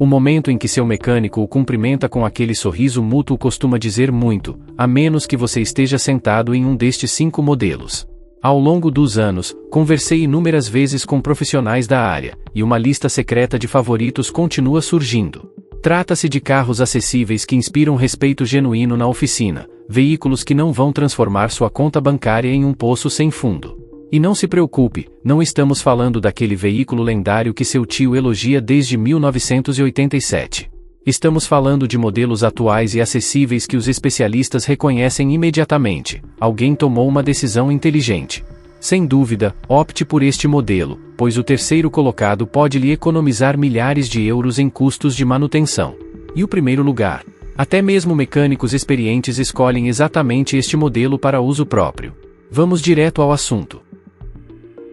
O momento em que seu mecânico o cumprimenta com aquele sorriso mútuo costuma dizer muito, a menos que você esteja sentado em um destes 5 modelos. Ao longo dos anos, conversei inúmeras vezes com profissionais da área, e uma lista secreta de favoritos continua surgindo. Trata-se de carros acessíveis que inspiram respeito genuíno na oficina, veículos que não vão transformar sua conta bancária em um poço sem fundo. E não se preocupe, não estamos falando daquele veículo lendário que seu tio elogia desde 1987. Estamos falando de modelos atuais e acessíveis que os especialistas reconhecem imediatamente. Alguém tomou uma decisão inteligente. Sem dúvida, opte por este modelo, pois o terceiro colocado pode lhe economizar milhares de euros em custos de manutenção. E o primeiro lugar? Até mesmo mecânicos experientes escolhem exatamente este modelo para uso próprio. Vamos direto ao assunto.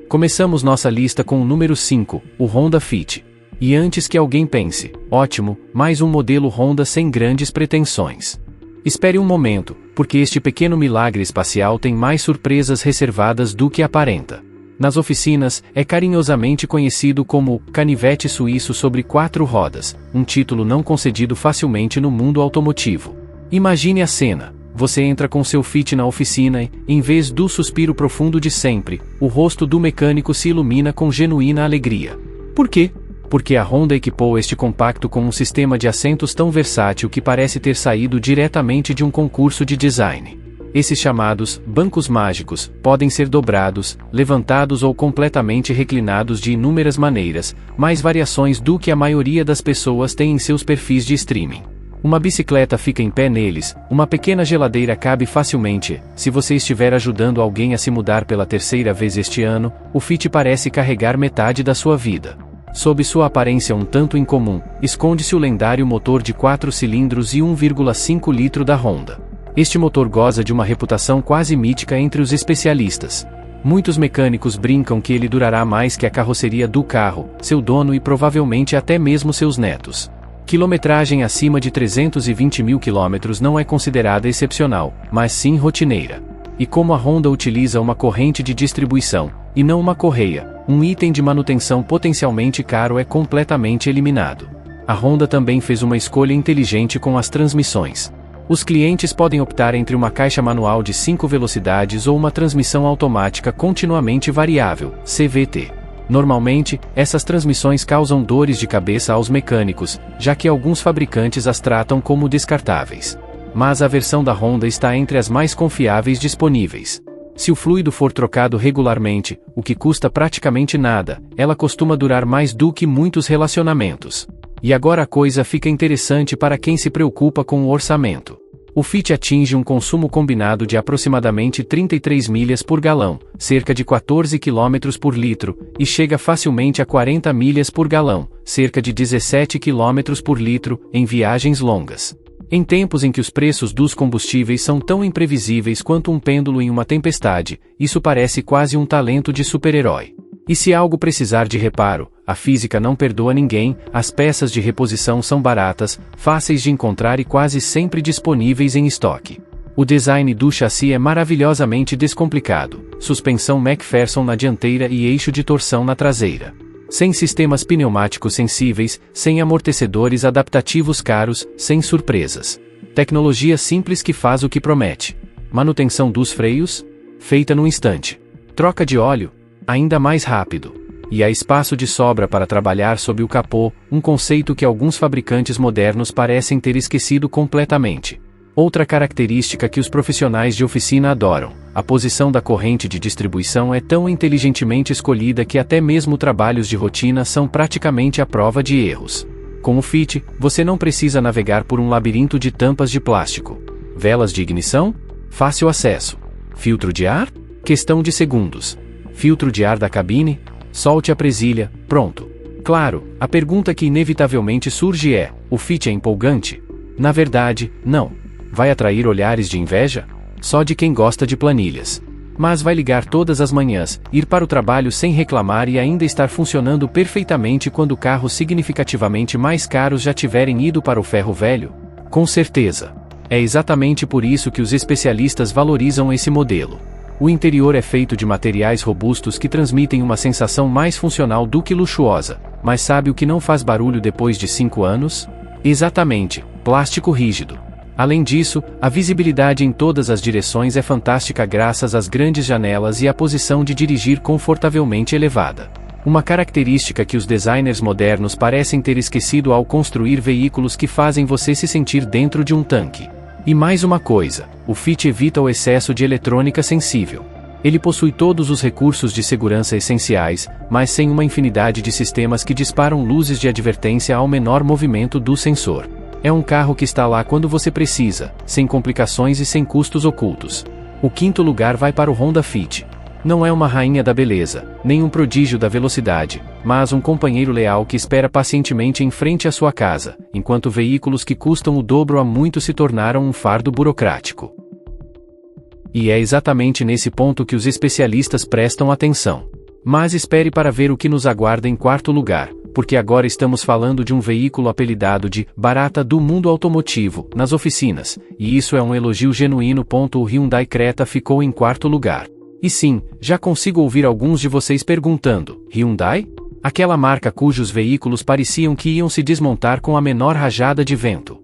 Começamos nossa lista com o número 5, o Honda Fit. E antes que alguém pense, ótimo, mais um modelo Honda sem grandes pretensões. Espere um momento, porque este pequeno milagre espacial tem mais surpresas reservadas do que aparenta. Nas oficinas, é carinhosamente conhecido como canivete suíço sobre 4 rodas, um título não concedido facilmente no mundo automotivo. Imagine a cena. Você entra com seu Fit na oficina e, em vez do suspiro profundo de sempre, o rosto do mecânico se ilumina com genuína alegria. Por quê? Porque a Honda equipou este compacto com um sistema de assentos tão versátil que parece ter saído diretamente de um concurso de design. Esses chamados bancos mágicos podem ser dobrados, levantados ou completamente reclinados de inúmeras maneiras, mais variações do que a maioria das pessoas tem em seus perfis de streaming. Uma bicicleta fica em pé neles, uma pequena geladeira cabe facilmente. Se você estiver ajudando alguém a se mudar pela 3ª vez este ano, o Fit parece carregar metade da sua vida. Sob sua aparência um tanto incomum, esconde-se o lendário motor de 4 cilindros e 1,5 litro da Honda. Este motor goza de uma reputação quase mítica entre os especialistas. Muitos mecânicos brincam que ele durará mais que a carroceria do carro, seu dono e provavelmente até mesmo seus netos. Quilometragem acima de 320 mil quilômetros não é considerada excepcional, mas sim rotineira. E como a Honda utiliza uma corrente de distribuição, e não uma correia, um item de manutenção potencialmente caro é completamente eliminado. A Honda também fez uma escolha inteligente com as transmissões. Os clientes podem optar entre uma caixa manual de 5 velocidades ou uma transmissão automática continuamente variável, CVT. Normalmente, essas transmissões causam dores de cabeça aos mecânicos, já que alguns fabricantes as tratam como descartáveis. Mas a versão da Honda está entre as mais confiáveis disponíveis. Se o fluido for trocado regularmente, o que custa praticamente nada, ela costuma durar mais do que muitos relacionamentos. E agora a coisa fica interessante para quem se preocupa com o orçamento. O Fit atinge um consumo combinado de aproximadamente 33 milhas por galão, cerca de 14 km por litro, e chega facilmente a 40 milhas por galão, cerca de 17 km por litro, em viagens longas. Em tempos em que os preços dos combustíveis são tão imprevisíveis quanto um pêndulo em uma tempestade, isso parece quase um talento de super-herói. E se algo precisar de reparo, a física não perdoa ninguém, as peças de reposição são baratas, fáceis de encontrar e quase sempre disponíveis em estoque. O design do chassi é maravilhosamente descomplicado, suspensão McPherson na dianteira e eixo de torção na traseira. Sem sistemas pneumáticos sensíveis, sem amortecedores adaptativos caros, sem surpresas. Tecnologia simples que faz o que promete. Manutenção dos freios? Feita no instante. Troca de óleo? Ainda mais rápido. E há espaço de sobra para trabalhar sob o capô, um conceito que alguns fabricantes modernos parecem ter esquecido completamente. Outra característica que os profissionais de oficina adoram: a posição da corrente de distribuição é tão inteligentemente escolhida que até mesmo trabalhos de rotina são praticamente à prova de erros. Com o Fit, você não precisa navegar por um labirinto de tampas de plástico. Velas de ignição? Fácil acesso. Filtro de ar? Questão de segundos. Filtro de ar da cabine? Solte a presilha, pronto. Claro, a pergunta que inevitavelmente surge é: o Fit é empolgante? Na verdade, não. Vai atrair olhares de inveja? Só de quem gosta de planilhas. Mas vai ligar todas as manhãs, ir para o trabalho sem reclamar e ainda estar funcionando perfeitamente quando carros significativamente mais caros já tiverem ido para o ferro velho? Com certeza. É exatamente por isso que os especialistas valorizam esse modelo. O interior é feito de materiais robustos que transmitem uma sensação mais funcional do que luxuosa. Mas sabe o que não faz barulho depois de 5 anos? Exatamente, plástico rígido. Além disso, a visibilidade em todas as direções é fantástica graças às grandes janelas e à posição de dirigir confortavelmente elevada. Uma característica que os designers modernos parecem ter esquecido ao construir veículos que fazem você se sentir dentro de um tanque. E mais uma coisa, o Fit evita o excesso de eletrônica sensível. Ele possui todos os recursos de segurança essenciais, mas sem uma infinidade de sistemas que disparam luzes de advertência ao menor movimento do sensor. É um carro que está lá quando você precisa, sem complicações e sem custos ocultos. O 5º lugar vai para o Honda Fit. Não é uma rainha da beleza, nem um prodígio da velocidade, mas um companheiro leal que espera pacientemente em frente à sua casa, enquanto veículos que custam o dobro a muito se tornaram um fardo burocrático. E é exatamente nesse ponto que os especialistas prestam atenção. Mas espere para ver o que nos aguarda em 4º lugar, porque agora estamos falando de um veículo apelidado de barata do mundo automotivo, nas oficinas, e isso é um elogio genuíno. O Hyundai Creta ficou em 4º lugar. E sim, já consigo ouvir alguns de vocês perguntando: Hyundai? Aquela marca cujos veículos pareciam que iam se desmontar com a menor rajada de vento.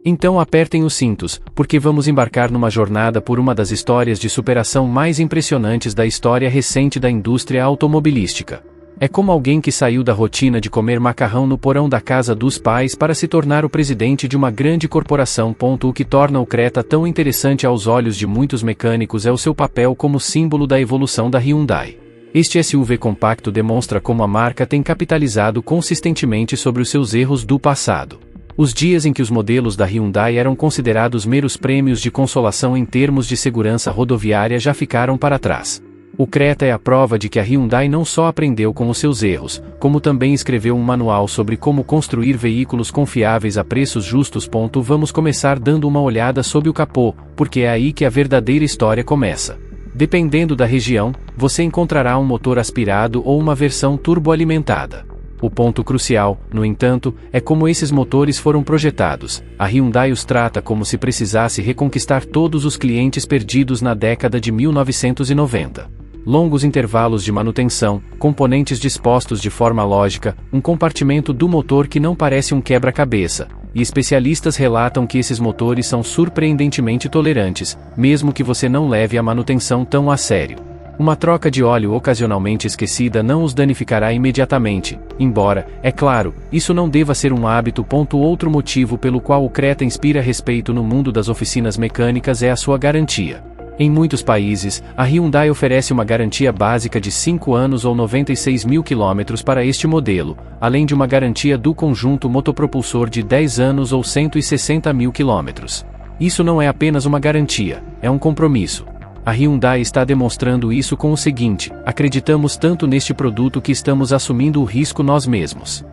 Então apertem os cintos, porque vamos embarcar numa jornada por uma das histórias de superação mais impressionantes da história recente da indústria automobilística. É como alguém que saiu da rotina de comer macarrão no porão da casa dos pais para se tornar o presidente de uma grande corporação. O que torna o Creta tão interessante aos olhos de muitos mecânicos é o seu papel como símbolo da evolução da Hyundai. Este SUV compacto demonstra como a marca tem capitalizado consistentemente sobre os seus erros do passado. Os dias em que os modelos da Hyundai eram considerados meros prêmios de consolação em termos de segurança rodoviária já ficaram para trás. O Creta é a prova de que a Hyundai não só aprendeu com os seus erros, como também escreveu um manual sobre como construir veículos confiáveis a preços justos. Vamos começar dando uma olhada sob o capô, porque é aí que a verdadeira história começa. Dependendo da região, você encontrará um motor aspirado ou uma versão turboalimentada. O ponto crucial, no entanto, é como esses motores foram projetados. A Hyundai os trata como se precisasse reconquistar todos os clientes perdidos na década de 1990. Longos intervalos de manutenção, componentes dispostos de forma lógica, um compartimento do motor que não parece um quebra-cabeça, e especialistas relatam que esses motores são surpreendentemente tolerantes, mesmo que você não leve a manutenção tão a sério. Uma troca de óleo ocasionalmente esquecida não os danificará imediatamente, embora, é claro, isso não deva ser um hábito. Outro motivo pelo qual o Creta inspira respeito no mundo das oficinas mecânicas é a sua garantia. Em muitos países, a Hyundai oferece uma garantia básica de 5 anos ou 96 mil quilômetros para este modelo, além de uma garantia do conjunto motopropulsor de 10 anos ou 160 mil quilômetros. Isso não é apenas uma garantia, é um compromisso. A Hyundai está demonstrando isso com o seguinte: acreditamos tanto neste produto que estamos assumindo o risco nós mesmos.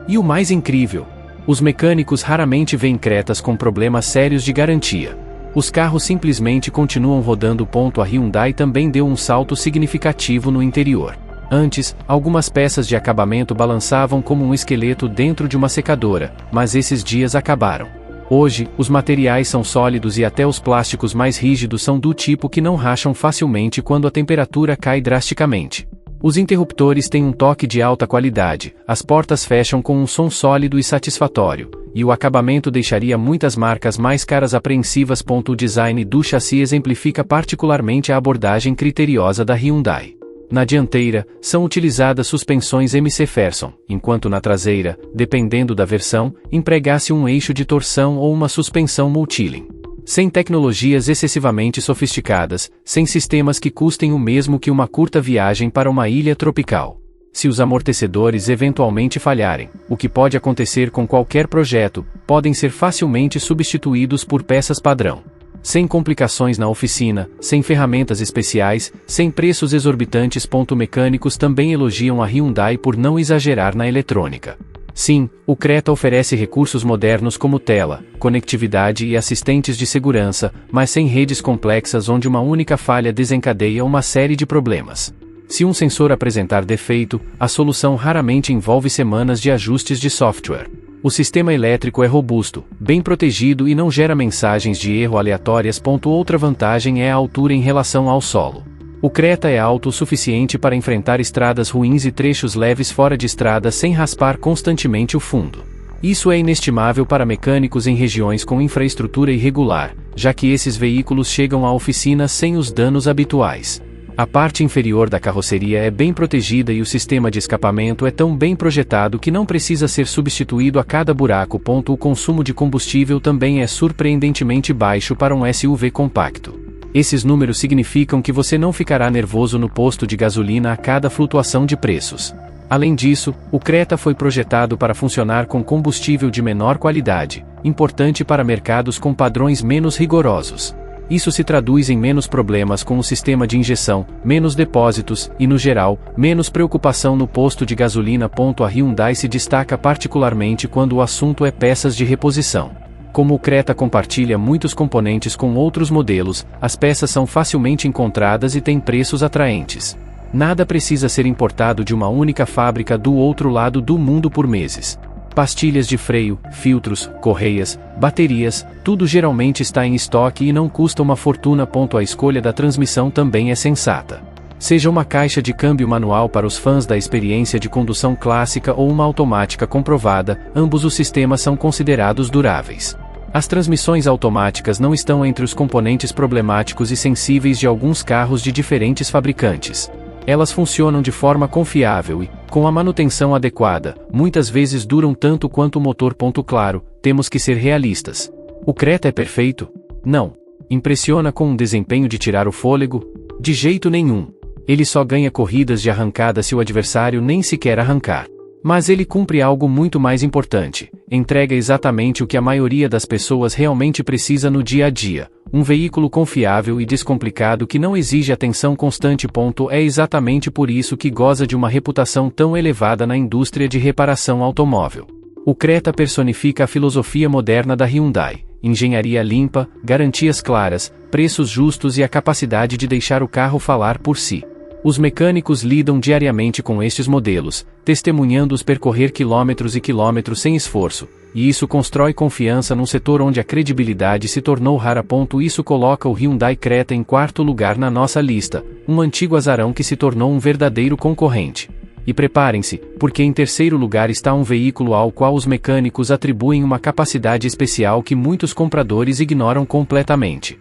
E o mais incrível, os mecânicos raramente veem Cretas com problemas sérios de garantia. Os carros simplesmente continuam rodando. A Hyundai também deu um salto significativo no interior. Antes, algumas peças de acabamento balançavam como um esqueleto dentro de uma secadora, mas esses dias acabaram. Hoje, os materiais são sólidos e até os plásticos mais rígidos são do tipo que não racham facilmente quando a temperatura cai drasticamente. Os interruptores têm um toque de alta qualidade, as portas fecham com um som sólido e satisfatório, e o acabamento deixaria muitas marcas mais caras apreensivas. O design do chassi exemplifica particularmente a abordagem criteriosa da Hyundai. Na dianteira, são utilizadas suspensões McPherson, enquanto na traseira, dependendo da versão, emprega-se um eixo de torção ou uma suspensão multilink. Sem tecnologias excessivamente sofisticadas, sem sistemas que custem o mesmo que uma curta viagem para uma ilha tropical. Se os amortecedores eventualmente falharem, o que pode acontecer com qualquer projeto, podem ser facilmente substituídos por peças padrão. Sem complicações na oficina, sem ferramentas especiais, sem preços exorbitantes. Mecânicos também elogiam a Hyundai por não exagerar na eletrônica. Sim, o Creta oferece recursos modernos como tela, conectividade e assistentes de segurança, mas sem redes complexas onde uma única falha desencadeia uma série de problemas. Se um sensor apresentar defeito, a solução raramente envolve semanas de ajustes de software. O sistema elétrico é robusto, bem protegido e não gera mensagens de erro aleatórias. Outra vantagem é a altura em relação ao solo. O Creta é alto o suficiente para enfrentar estradas ruins e trechos leves fora de estrada sem raspar constantemente o fundo. Isso é inestimável para mecânicos em regiões com infraestrutura irregular, já que esses veículos chegam à oficina sem os danos habituais. A parte inferior da carroceria é bem protegida e o sistema de escapamento é tão bem projetado que não precisa ser substituído a cada buraco. O consumo de combustível também é surpreendentemente baixo para um SUV compacto. Esses números significam que você não ficará nervoso no posto de gasolina a cada flutuação de preços. Além disso, o Creta foi projetado para funcionar com combustível de menor qualidade, importante para mercados com padrões menos rigorosos. Isso se traduz em menos problemas com o sistema de injeção, menos depósitos e, no geral, menos preocupação no posto de gasolina. A Hyundai se destaca particularmente quando o assunto é peças de reposição. Como o Creta compartilha muitos componentes com outros modelos, as peças são facilmente encontradas e têm preços atraentes. Nada precisa ser importado de uma única fábrica do outro lado do mundo por meses. Pastilhas de freio, filtros, correias, baterias, tudo geralmente está em estoque e não custa uma fortuna. A escolha da transmissão também é sensata. Seja uma caixa de câmbio manual para os fãs da experiência de condução clássica ou uma automática comprovada, ambos os sistemas são considerados duráveis. As transmissões automáticas não estão entre os componentes problemáticos e sensíveis de alguns carros de diferentes fabricantes. Elas funcionam de forma confiável e, com a manutenção adequada, muitas vezes duram tanto quanto o motor. Claro, temos que ser realistas. O Creta é perfeito? Não. Impressiona com um desempenho de tirar o fôlego? De jeito nenhum. Ele só ganha corridas de arrancada se o adversário nem sequer arrancar. Mas ele cumpre algo muito mais importante: entrega exatamente o que a maioria das pessoas realmente precisa no dia a dia, um veículo confiável e descomplicado que não exige atenção constante. É exatamente por isso que goza de uma reputação tão elevada na indústria de reparação automóvel. O Creta personifica a filosofia moderna da Hyundai: engenharia limpa, garantias claras, preços justos e a capacidade de deixar o carro falar por si. Os mecânicos lidam diariamente com estes modelos, testemunhando-os percorrer quilômetros e quilômetros sem esforço, e isso constrói confiança num setor onde a credibilidade se tornou rara. Isso coloca o Hyundai Creta em quarto lugar na nossa lista, um antigo azarão que se tornou um verdadeiro concorrente. E preparem-se, porque em terceiro lugar está um veículo ao qual os mecânicos atribuem uma capacidade especial que muitos compradores ignoram completamente.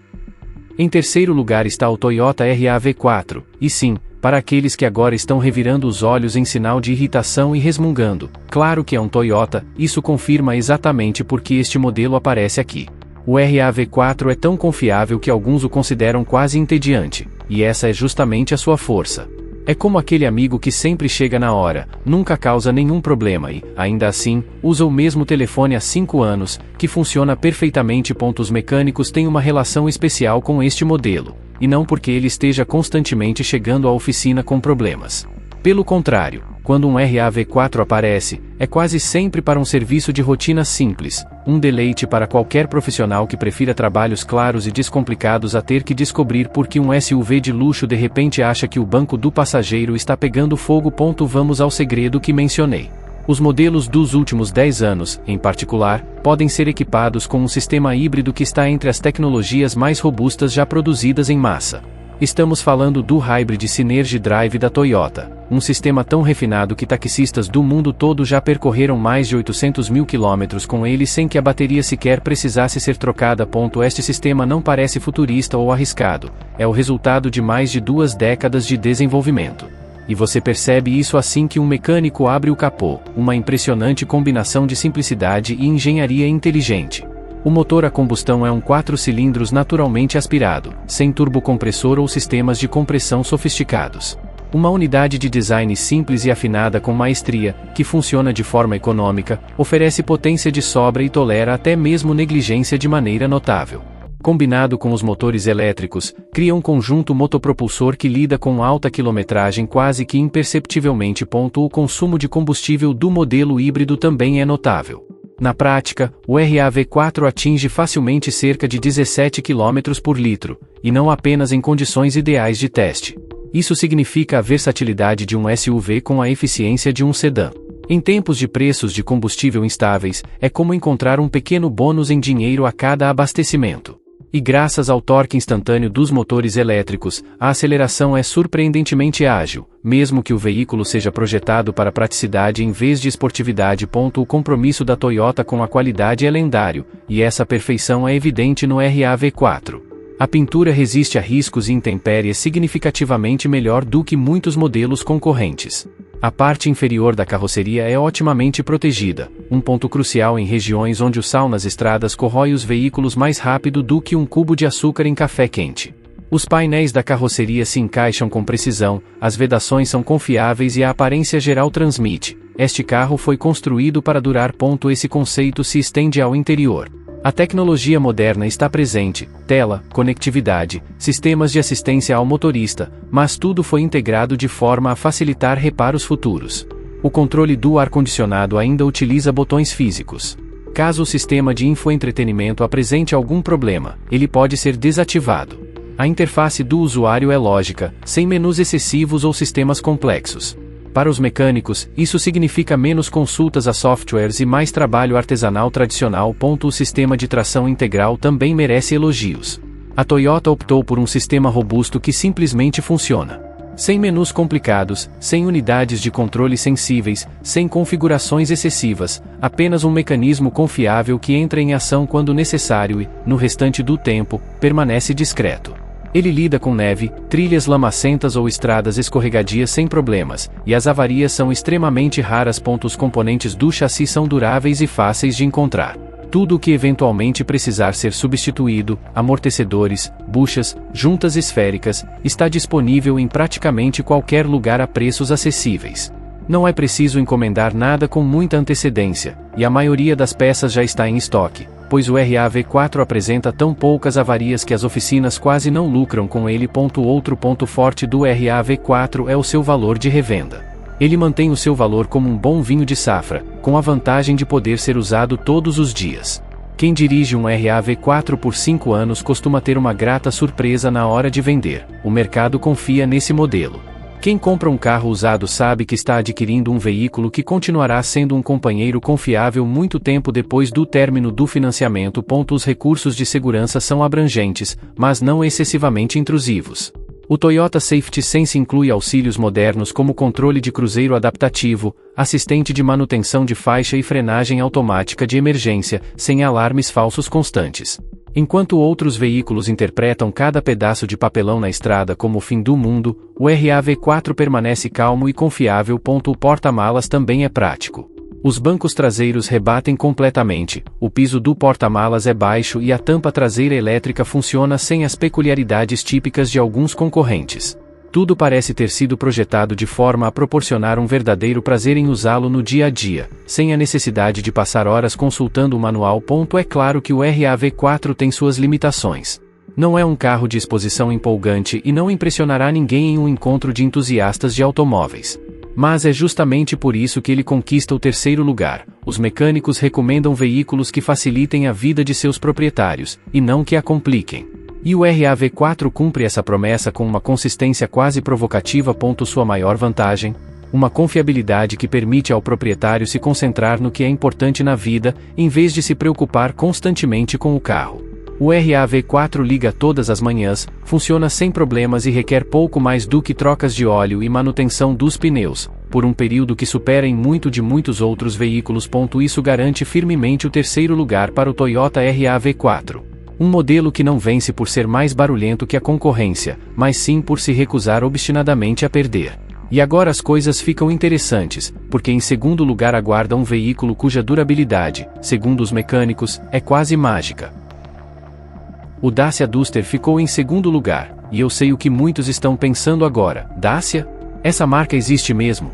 Em terceiro lugar está o Toyota RAV4, e sim, para aqueles que agora estão revirando os olhos em sinal de irritação e resmungando, claro que é um Toyota, isso confirma exatamente porque este modelo aparece aqui. O RAV4 é tão confiável que alguns o consideram quase entediante, e essa é justamente a sua força. É como aquele amigo que sempre chega na hora, nunca causa nenhum problema e, ainda assim, usa o mesmo telefone há 5 anos, que funciona perfeitamente. Os mecânicos têm uma relação especial com este modelo, e não porque ele esteja constantemente chegando à oficina com problemas. Pelo contrário, quando um RAV4 aparece, é quase sempre para um serviço de rotina simples, um deleite para qualquer profissional que prefira trabalhos claros e descomplicados a ter que descobrir por que um SUV de luxo de repente acha que o banco do passageiro está pegando fogo. Vamos ao segredo que mencionei. Os modelos dos últimos 10 anos, em particular, podem ser equipados com um sistema híbrido que está entre as tecnologias mais robustas já produzidas em massa. Estamos falando do Hybrid Synergy Drive da Toyota, um sistema tão refinado que taxistas do mundo todo já percorreram mais de 800 mil quilômetros com ele sem que a bateria sequer precisasse ser trocada. Este sistema não parece futurista ou arriscado, é o resultado de mais de 2 décadas de desenvolvimento. E você percebe isso assim que um mecânico abre o capô, uma impressionante combinação de simplicidade e engenharia inteligente. O motor a combustão é um 4 cilindros naturalmente aspirado, sem turbocompressor ou sistemas de compressão sofisticados. Uma unidade de design simples e afinada com maestria, que funciona de forma econômica, oferece potência de sobra e tolera até mesmo negligência de maneira notável. Combinado com os motores elétricos, cria um conjunto motopropulsor que lida com alta quilometragem quase que imperceptivelmente. O consumo de combustível do modelo híbrido também é notável. Na prática, o RAV4 atinge facilmente cerca de 17 km por litro, e não apenas em condições ideais de teste. Isso significa a versatilidade de um SUV com a eficiência de um sedã. Em tempos de preços de combustível instáveis, é como encontrar um pequeno bônus em dinheiro a cada abastecimento. E graças ao torque instantâneo dos motores elétricos, a aceleração é surpreendentemente ágil, mesmo que o veículo seja projetado para praticidade em vez de esportividade. O compromisso da Toyota com a qualidade é lendário, e essa perfeição é evidente no RAV4. A pintura resiste a riscos e intempéries significativamente melhor do que muitos modelos concorrentes. A parte inferior da carroceria é otimamente protegida, um ponto crucial em regiões onde o sal nas estradas corrói os veículos mais rápido do que um cubo de açúcar em café quente. Os painéis da carroceria se encaixam com precisão, as vedações são confiáveis e a aparência geral transmite: este carro foi construído para durar. Esse conceito se estende ao interior. A tecnologia moderna está presente: tela, conectividade, sistemas de assistência ao motorista, mas tudo foi integrado de forma a facilitar reparos futuros. O controle do ar-condicionado ainda utiliza botões físicos. Caso o sistema de infoentretenimento apresente algum problema, ele pode ser desativado. A interface do usuário é lógica, sem menus excessivos ou sistemas complexos. Para os mecânicos, isso significa menos consultas a softwares e mais trabalho artesanal tradicional. O sistema de tração integral também merece elogios. A Toyota optou por um sistema robusto que simplesmente funciona. Sem menus complicados, sem unidades de controle sensíveis, sem configurações excessivas, apenas um mecanismo confiável que entra em ação quando necessário e, no restante do tempo, permanece discreto. Ele lida com neve, trilhas lamacentas ou estradas escorregadias sem problemas, e as avarias são extremamente raras. Os componentes do chassi são duráveis e fáceis de encontrar. Tudo o que eventualmente precisar ser substituído, amortecedores, buchas, juntas esféricas, está disponível em praticamente qualquer lugar a preços acessíveis. Não é preciso encomendar nada com muita antecedência, e a maioria das peças já está em estoque, pois o RAV4 apresenta tão poucas avarias que as oficinas quase não lucram com ele. Outro ponto forte do RAV4 é o seu valor de revenda. Ele mantém o seu valor como um bom vinho de safra, com a vantagem de poder ser usado todos os dias. Quem dirige um RAV4 por 5 anos costuma ter uma grata surpresa na hora de vender. O mercado confia nesse modelo. Quem compra um carro usado sabe que está adquirindo um veículo que continuará sendo um companheiro confiável muito tempo depois do término do financiamento. Os recursos de segurança são abrangentes, mas não excessivamente intrusivos. O Toyota Safety Sense inclui auxílios modernos como controle de cruzeiro adaptativo, assistente de manutenção de faixa e frenagem automática de emergência, sem alarmes falsos constantes. Enquanto outros veículos interpretam cada pedaço de papelão na estrada como o fim do mundo, o RAV4 permanece calmo e confiável. O porta-malas também é prático. Os bancos traseiros rebatem completamente, o piso do porta-malas é baixo e a tampa traseira elétrica funciona sem as peculiaridades típicas de alguns concorrentes. Tudo parece ter sido projetado de forma a proporcionar um verdadeiro prazer em usá-lo no dia a dia, sem a necessidade de passar horas consultando o manual. É claro que o RAV4 tem suas limitações. Não é um carro de exposição empolgante e não impressionará ninguém em um encontro de entusiastas de automóveis. Mas é justamente por isso que ele conquista o 3º lugar. Os mecânicos recomendam veículos que facilitem a vida de seus proprietários, e não que a compliquem. E o RAV4 cumpre essa promessa com uma consistência quase provocativa. Sua maior vantagem? Uma confiabilidade que permite ao proprietário se concentrar no que é importante na vida, em vez de se preocupar constantemente com o carro. O RAV4 liga todas as manhãs, funciona sem problemas e requer pouco mais do que trocas de óleo e manutenção dos pneus, por um período que supera em muito de muitos outros veículos. Isso garante firmemente o 3º lugar para o Toyota RAV4. Um modelo que não vence por ser mais barulhento que a concorrência, mas sim por se recusar obstinadamente a perder. E agora as coisas ficam interessantes, porque em segundo lugar aguarda um veículo cuja durabilidade, segundo os mecânicos, é quase mágica. O Dacia Duster ficou em segundo lugar, e eu sei o que muitos estão pensando agora: Dacia? Essa marca existe mesmo?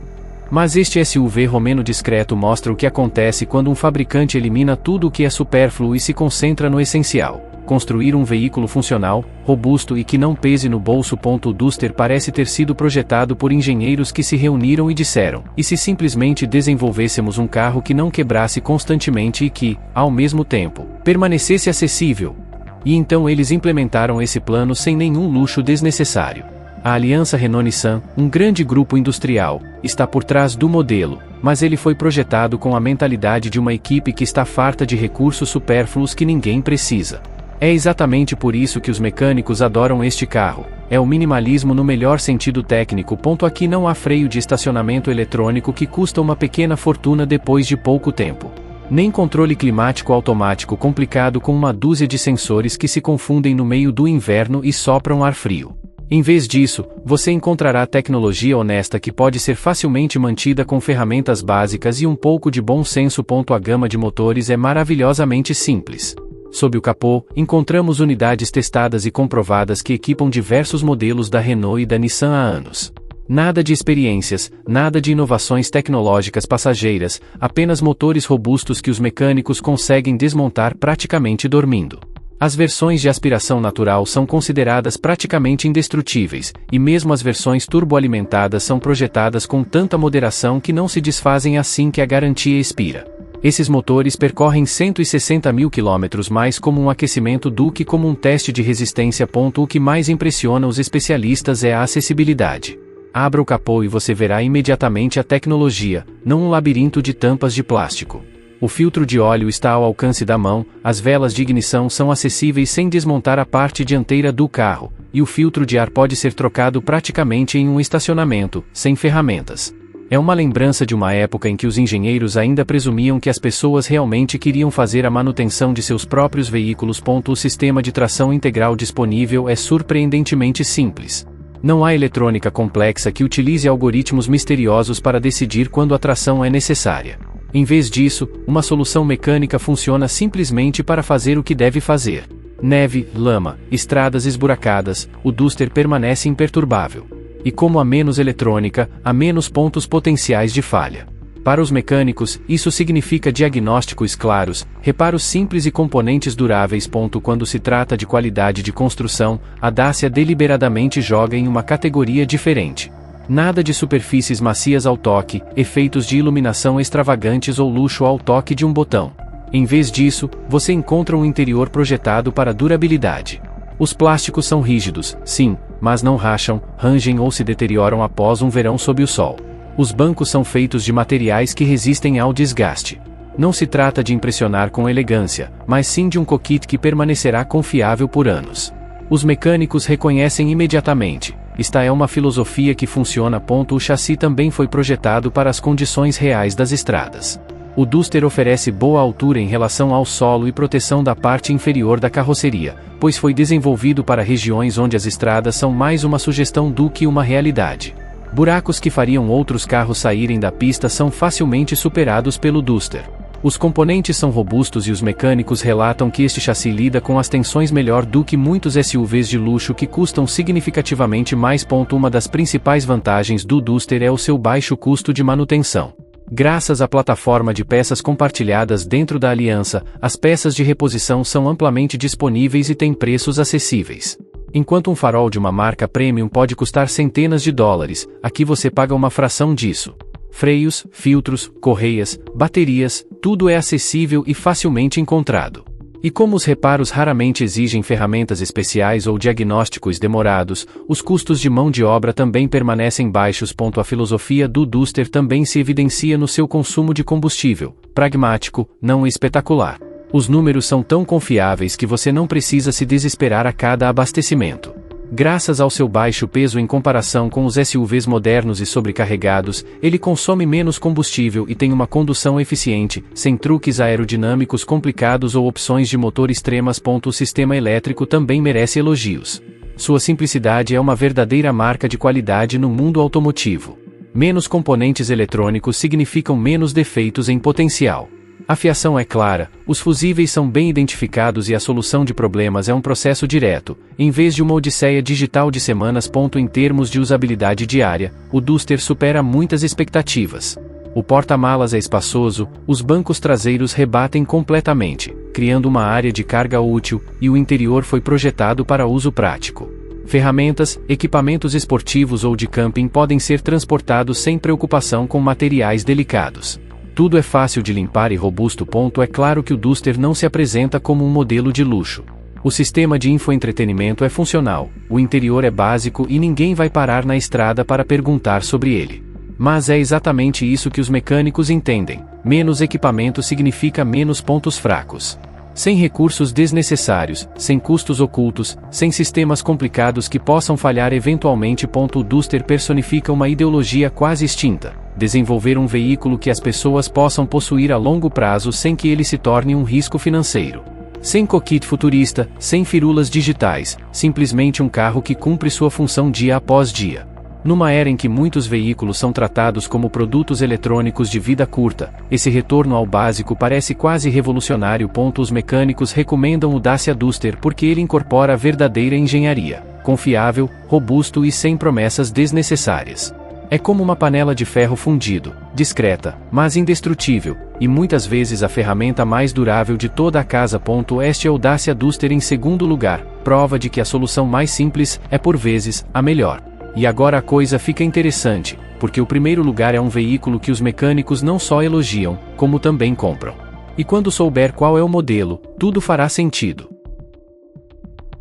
Mas este SUV romeno discreto mostra o que acontece quando um fabricante elimina tudo o que é supérfluo e se concentra no essencial: construir um veículo funcional, robusto e que não pese no bolso. O Duster parece ter sido projetado por engenheiros que se reuniram e disseram: e se simplesmente desenvolvêssemos um carro que não quebrasse constantemente e que, ao mesmo tempo, permanecesse acessível? E então eles implementaram esse plano sem nenhum luxo desnecessário. A aliança Renault-Nissan, um grande grupo industrial, está por trás do modelo, mas ele foi projetado com a mentalidade de uma equipe que está farta de recursos supérfluos que ninguém precisa. É exatamente por isso que os mecânicos adoram este carro. É o minimalismo no melhor sentido técnico. Aqui não há freio de estacionamento eletrônico que custa uma pequena fortuna depois de pouco tempo. Nem controle climático automático complicado com uma dúzia de sensores que se confundem no meio do inverno e sopram ar frio. Em vez disso, você encontrará tecnologia honesta que pode ser facilmente mantida com ferramentas básicas e um pouco de bom senso. A gama de motores é maravilhosamente simples. Sob o capô, encontramos unidades testadas e comprovadas que equipam diversos modelos da Renault e da Nissan há anos. Nada de experiências, nada de inovações tecnológicas passageiras, apenas motores robustos que os mecânicos conseguem desmontar praticamente dormindo. As versões de aspiração natural são consideradas praticamente indestrutíveis, e mesmo as versões turboalimentadas são projetadas com tanta moderação que não se desfazem assim que a garantia expira. Esses motores percorrem 160 mil quilômetros mais como um aquecimento do que como um teste de resistência. O que mais impressiona os especialistas é a acessibilidade. Abra o capô e você verá imediatamente a tecnologia, não um labirinto de tampas de plástico. O filtro de óleo está ao alcance da mão, as velas de ignição são acessíveis sem desmontar a parte dianteira do carro, e o filtro de ar pode ser trocado praticamente em um estacionamento, sem ferramentas. É uma lembrança de uma época em que os engenheiros ainda presumiam que as pessoas realmente queriam fazer a manutenção de seus próprios veículos. O sistema de tração integral disponível é surpreendentemente simples. Não há eletrônica complexa que utilize algoritmos misteriosos para decidir quando a tração é necessária. Em vez disso, uma solução mecânica funciona simplesmente para fazer o que deve fazer. Neve, lama, estradas esburacadas, o Duster permanece imperturbável. E como há menos eletrônica, há menos pontos potenciais de falha. Para os mecânicos, isso significa diagnósticos claros, reparos simples e componentes duráveis. Quando se trata de qualidade de construção, a Dacia deliberadamente joga em uma categoria diferente. Nada de superfícies macias ao toque, efeitos de iluminação extravagantes ou luxo ao toque de um botão. Em vez disso, você encontra um interior projetado para durabilidade. Os plásticos são rígidos, sim, mas não racham, rangem ou se deterioram após um verão sob o sol. Os bancos são feitos de materiais que resistem ao desgaste. Não se trata de impressionar com elegância, mas sim de um cockpit que permanecerá confiável por anos. Os mecânicos reconhecem imediatamente. Esta é uma filosofia que funciona. O chassi também foi projetado para as condições reais das estradas. O Duster oferece boa altura em relação ao solo e proteção da parte inferior da carroceria, pois foi desenvolvido para regiões onde as estradas são mais uma sugestão do que uma realidade. Buracos que fariam outros carros saírem da pista são facilmente superados pelo Duster. Os componentes são robustos e os mecânicos relatam que este chassi lida com as tensões melhor do que muitos SUVs de luxo que custam significativamente mais. Uma das principais vantagens do Duster é o seu baixo custo de manutenção. Graças à plataforma de peças compartilhadas dentro da aliança, as peças de reposição são amplamente disponíveis e têm preços acessíveis. Enquanto um farol de uma marca premium pode custar centenas de dólares, aqui você paga uma fração disso. Freios, filtros, correias, baterias, tudo é acessível e facilmente encontrado. E como os reparos raramente exigem ferramentas especiais ou diagnósticos demorados, os custos de mão de obra também permanecem baixos. A filosofia do Duster também se evidencia no seu consumo de combustível, pragmático, não espetacular. Os números são tão confiáveis que você não precisa se desesperar a cada abastecimento. Graças ao seu baixo peso em comparação com os SUVs modernos e sobrecarregados, ele consome menos combustível e tem uma condução eficiente, sem truques aerodinâmicos complicados ou opções de motor extremas. O sistema elétrico também merece elogios. Sua simplicidade é uma verdadeira marca de qualidade no mundo automotivo. Menos componentes eletrônicos significam menos defeitos em potencial. A fiação é clara, os fusíveis são bem identificados e a solução de problemas é um processo direto, em vez de uma odisseia digital de semanas. Em termos de usabilidade diária, o Duster supera muitas expectativas. O porta-malas é espaçoso, os bancos traseiros rebatem completamente, criando uma área de carga útil, e o interior foi projetado para uso prático. Ferramentas, equipamentos esportivos ou de camping podem ser transportados sem preocupação com materiais delicados. Tudo é fácil de limpar e robusto. É claro que o Duster não se apresenta como um modelo de luxo. O sistema de infoentretenimento é funcional, o interior é básico e ninguém vai parar na estrada para perguntar sobre ele. Mas é exatamente isso que os mecânicos entendem: menos equipamento significa menos pontos fracos. Sem recursos desnecessários, sem custos ocultos, sem sistemas complicados que possam falhar eventualmente. O Duster personifica uma ideologia quase extinta: desenvolver um veículo que as pessoas possam possuir a longo prazo sem que ele se torne um risco financeiro. Sem cockpit futurista, sem firulas digitais, simplesmente um carro que cumpre sua função dia após dia. Numa era em que muitos veículos são tratados como produtos eletrônicos de vida curta, esse retorno ao básico parece quase revolucionário. Os mecânicos recomendam o Dacia Duster porque ele incorpora verdadeira engenharia, confiável, robusto e sem promessas desnecessárias. É como uma panela de ferro fundido, discreta, mas indestrutível, e muitas vezes a ferramenta mais durável de toda a casa. Este é o Dacia Duster. Em segundo lugar, prova de que a solução mais simples é por vezes a melhor. E agora a coisa fica interessante, porque o primeiro lugar é um veículo que os mecânicos não só elogiam, como também compram. E quando souber qual é o modelo, tudo fará sentido.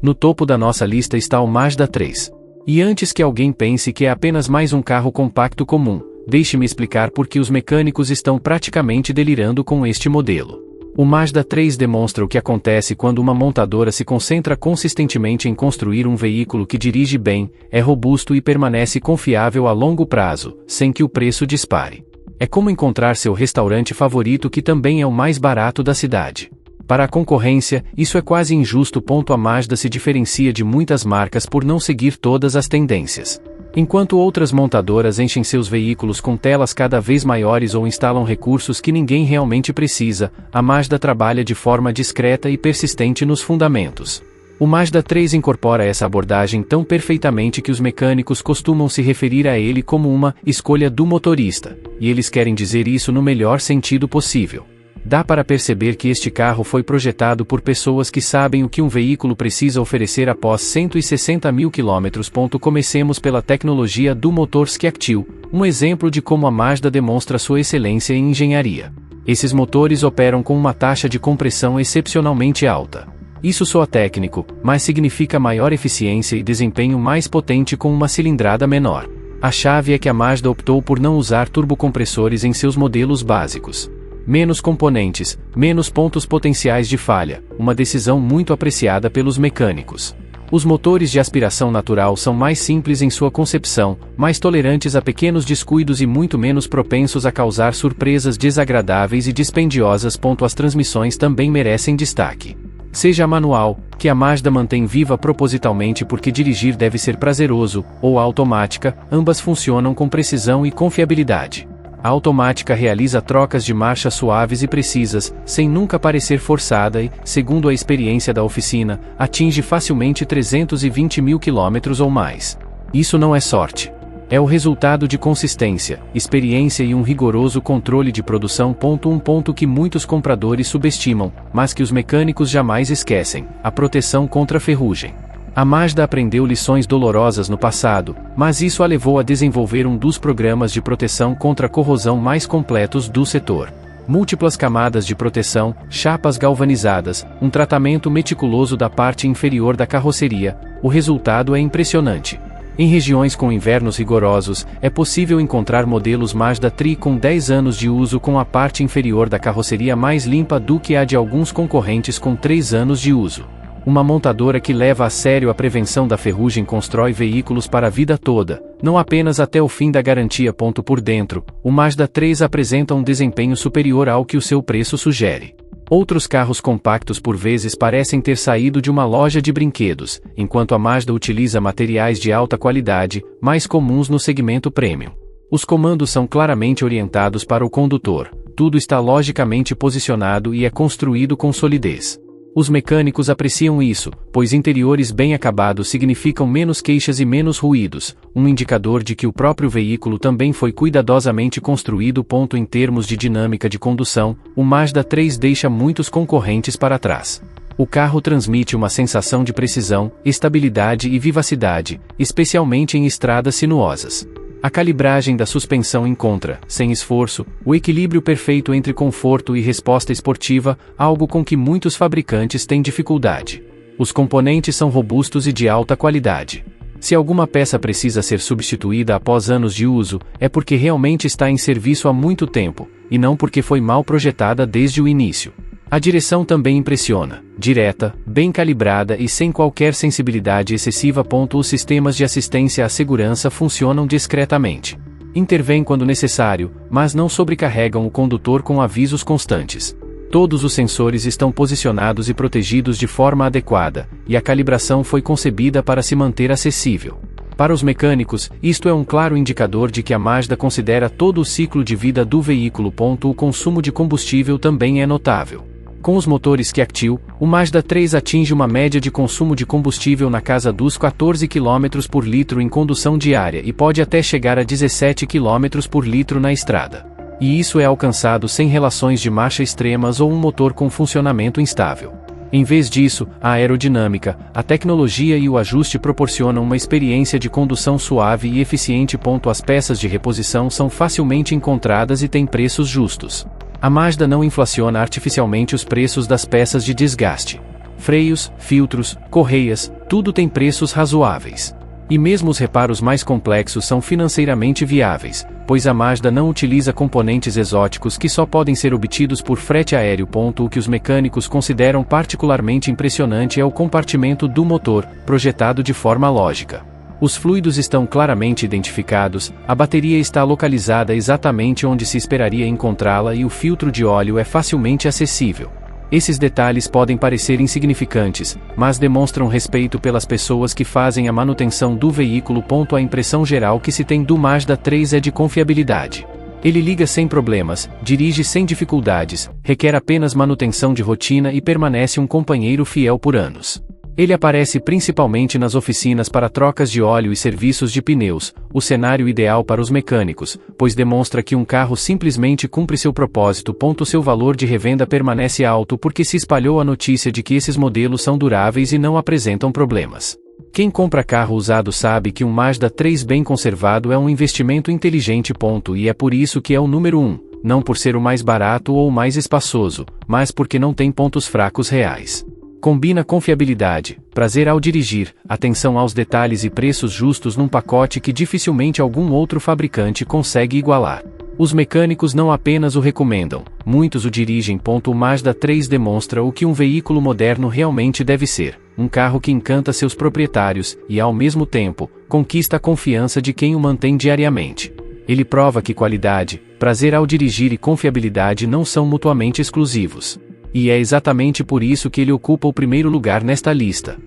No topo da nossa lista está o Mazda 3. E antes que alguém pense que é apenas mais um carro compacto comum, deixe-me explicar por que os mecânicos estão praticamente delirando com este modelo. O Mazda 3 demonstra o que acontece quando uma montadora se concentra consistentemente em construir um veículo que dirige bem, é robusto e permanece confiável a longo prazo, sem que o preço dispare. É como encontrar seu restaurante favorito que também é o mais barato da cidade. Para a concorrência, isso é quase injusto. A Mazda se diferencia de muitas marcas por não seguir todas as tendências. Enquanto outras montadoras enchem seus veículos com telas cada vez maiores ou instalam recursos que ninguém realmente precisa, a Mazda trabalha de forma discreta e persistente nos fundamentos. O Mazda 3 incorpora essa abordagem tão perfeitamente que os mecânicos costumam se referir a ele como uma escolha do motorista, e eles querem dizer isso no melhor sentido possível. Dá para perceber que este carro foi projetado por pessoas que sabem o que um veículo precisa oferecer após 160 mil quilômetros. Comecemos pela tecnologia do motor Skectil, um exemplo de como a Mazda demonstra sua excelência em engenharia. Esses motores operam com uma taxa de compressão excepcionalmente alta. Isso soa técnico, mas significa maior eficiência e desempenho mais potente com uma cilindrada menor. A chave é que a Mazda optou por não usar turbocompressores em seus modelos básicos. Menos componentes, menos pontos potenciais de falha, uma decisão muito apreciada pelos mecânicos. Os motores de aspiração natural são mais simples em sua concepção, mais tolerantes a pequenos descuidos e muito menos propensos a causar surpresas desagradáveis e dispendiosas. As transmissões também merecem destaque. Seja a manual, que a Mazda mantém viva propositalmente porque dirigir deve ser prazeroso, ou a automática, ambas funcionam com precisão e confiabilidade. A automática realiza trocas de marcha suaves e precisas, sem nunca parecer forçada e, segundo a experiência da oficina, atinge facilmente 320 mil quilômetros ou mais. Isso não é sorte. É o resultado de consistência, experiência e um rigoroso controle de produção. Um ponto que muitos compradores subestimam, mas que os mecânicos jamais esquecem: a proteção contra ferrugem. A Mazda aprendeu lições dolorosas no passado, mas isso a levou a desenvolver um dos programas de proteção contra corrosão mais completos do setor. Múltiplas camadas de proteção, chapas galvanizadas, um tratamento meticuloso da parte inferior da carroceria, o resultado é impressionante. Em regiões com invernos rigorosos, é possível encontrar modelos Mazda 3 com 10 anos de uso com a parte inferior da carroceria mais limpa do que a de alguns concorrentes com 3 anos de uso. Uma montadora que leva a sério a prevenção da ferrugem constrói veículos para a vida toda, não apenas até o fim da garantia. Por dentro, o Mazda 3 apresenta um desempenho superior ao que o seu preço sugere. Outros carros compactos por vezes parecem ter saído de uma loja de brinquedos, enquanto a Mazda utiliza materiais de alta qualidade, mais comuns no segmento premium. Os comandos são claramente orientados para o condutor, tudo está logicamente posicionado e é construído com solidez. Os mecânicos apreciam isso, pois interiores bem acabados significam menos queixas e menos ruídos, um indicador de que o próprio veículo também foi cuidadosamente construído. Em termos de dinâmica de condução, o Mazda 3 deixa muitos concorrentes para trás. O carro transmite uma sensação de precisão, estabilidade e vivacidade, especialmente em estradas sinuosas. A calibragem da suspensão encontra, sem esforço, o equilíbrio perfeito entre conforto e resposta esportiva, algo com que muitos fabricantes têm dificuldade. Os componentes são robustos e de alta qualidade. Se alguma peça precisa ser substituída após anos de uso, é porque realmente está em serviço há muito tempo, e não porque foi mal projetada desde o início. A direção também impressiona, direta, bem calibrada e sem qualquer sensibilidade excessiva. Os sistemas de assistência à segurança funcionam discretamente. Intervêm quando necessário, mas não sobrecarregam o condutor com avisos constantes. Todos os sensores estão posicionados e protegidos de forma adequada, e a calibração foi concebida para se manter acessível. Para os mecânicos, isto é um claro indicador de que a Mazda considera todo o ciclo de vida do veículo. O consumo de combustível também é notável. Com os motores Q-Activ, o Mazda 3 atinge uma média de consumo de combustível na casa dos 14 km por litro em condução diária e pode até chegar a 17 km por litro na estrada. E isso é alcançado sem relações de marcha extremas ou um motor com funcionamento instável. Em vez disso, a aerodinâmica, a tecnologia e o ajuste proporcionam uma experiência de condução suave e eficiente. As peças de reposição são facilmente encontradas e têm preços justos. A Mazda não inflaciona artificialmente os preços das peças de desgaste. Freios, filtros, correias, tudo tem preços razoáveis. E mesmo os reparos mais complexos são financeiramente viáveis, pois a Mazda não utiliza componentes exóticos que só podem ser obtidos por frete aéreo. O que os mecânicos consideram particularmente impressionante é o compartimento do motor, projetado de forma lógica. Os fluidos estão claramente identificados, a bateria está localizada exatamente onde se esperaria encontrá-la e o filtro de óleo é facilmente acessível. Esses detalhes podem parecer insignificantes, mas demonstram respeito pelas pessoas que fazem a manutenção do veículo. A impressão geral que se tem do Mazda 3 é de confiabilidade. Ele liga sem problemas, dirige sem dificuldades, requer apenas manutenção de rotina e permanece um companheiro fiel por anos. Ele aparece principalmente nas oficinas para trocas de óleo e serviços de pneus, o cenário ideal para os mecânicos, pois demonstra que um carro simplesmente cumpre seu propósito. Seu valor de revenda permanece alto porque se espalhou a notícia de que esses modelos são duráveis e não apresentam problemas. Quem compra carro usado sabe que um Mazda 3 bem conservado é um investimento inteligente. E é por isso que é o número 1, não por ser o mais barato ou o mais espaçoso, mas porque não tem pontos fracos reais. Combina confiabilidade, prazer ao dirigir, atenção aos detalhes e preços justos num pacote que dificilmente algum outro fabricante consegue igualar. Os mecânicos não apenas o recomendam, muitos o dirigem. O Mazda 3 demonstra o que um veículo moderno realmente deve ser, um carro que encanta seus proprietários e, ao mesmo tempo, conquista a confiança de quem o mantém diariamente. Ele prova que qualidade, prazer ao dirigir e confiabilidade não são mutuamente exclusivos. E é exatamente por isso que ele ocupa o primeiro lugar nesta lista.